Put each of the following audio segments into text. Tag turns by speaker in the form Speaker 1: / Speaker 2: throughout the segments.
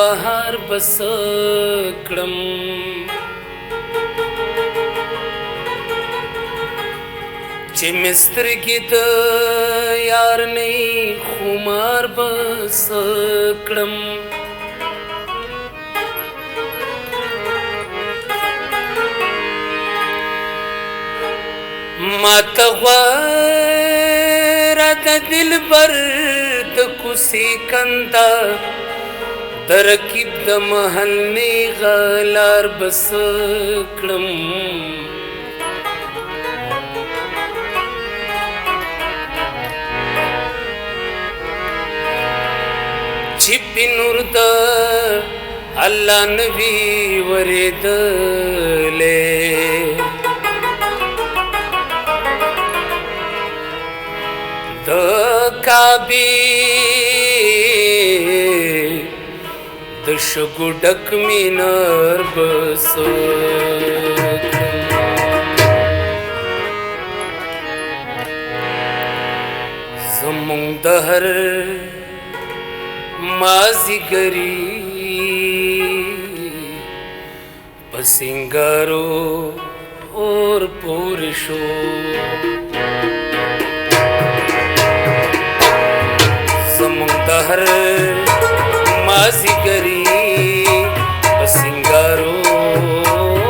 Speaker 1: بهار بس کړم چې مستر کې د یار نه خمار بس کړم ما ته غواره د دلبر د کوڅې کنده ترکیب د محلې غلار بس کړم چې په نور د الله نبی ورېدلې د کعبې د شګو ډک مینار بس زمونږ د هر مازیګري په سینګارو اور پور شو زمونږ د هر مازیګري په سینګارو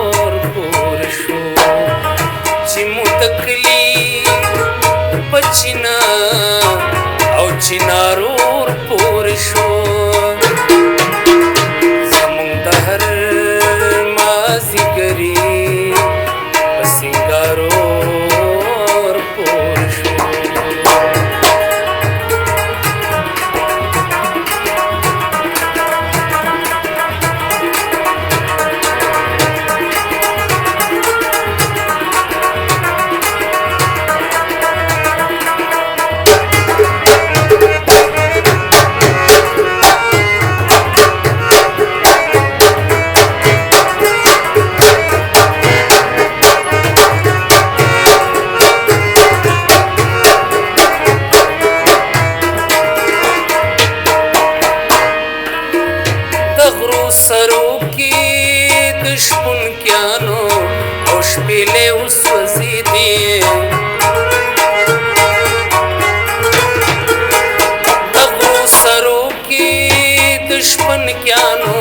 Speaker 1: اور پور شو چې مو تکلی په چینا او چینارو اور پور شو زمونږ د هر مازیګري په سینګارو اور پور شو سرو کی دشمن کیانو او شپیلے اس وزیدی دغو سرو کی دشمن کیانو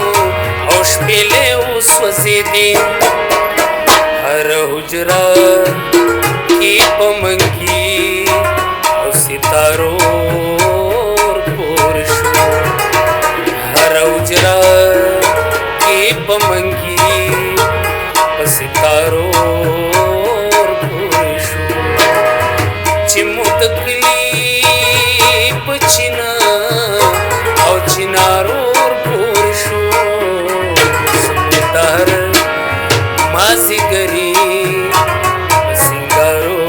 Speaker 1: او شپیلے اس وزیدی ہر حجرہ کی پمنگی او ستارو پورشو ہر حجرہ پمنگی پستارو پورشو چې متکلی پچینا او چینارو پورشو سمدار مازیګري سنگارو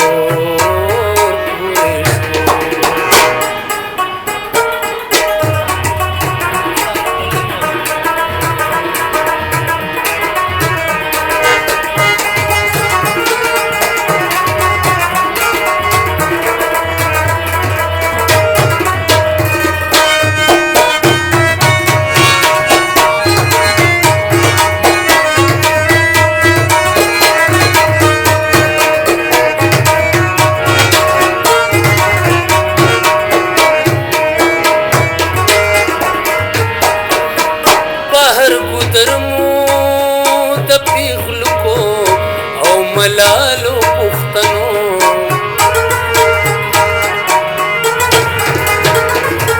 Speaker 1: ملالو پختنو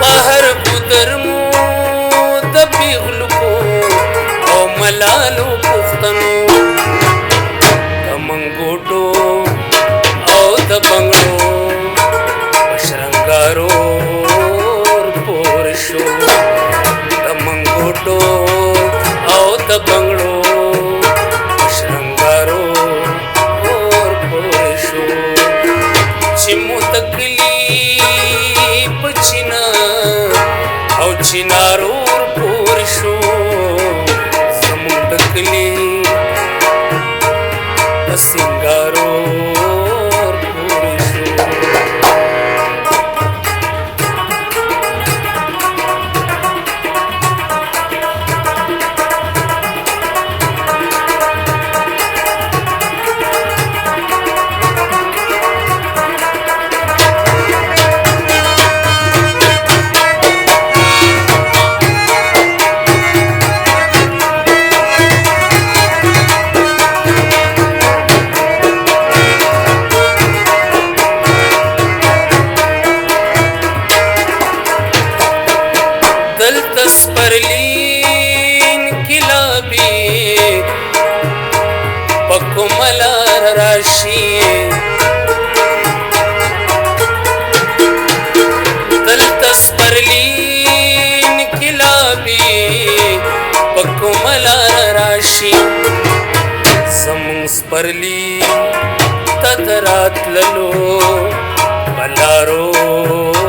Speaker 1: بهر ګدرمو د پیغلو کو او ملالو پختنو د منګوټو او د بنگلو شرنګارو پور شو د منګوټو او د بنگلو شرنګارو پچینا او چینارو پور شو زمونږ تکلی په سینګارو پور شو کوملار راشي دلته سپرلی انقلابي په کوملار راشي زمونږ سپرلی ته د راتللو په لارو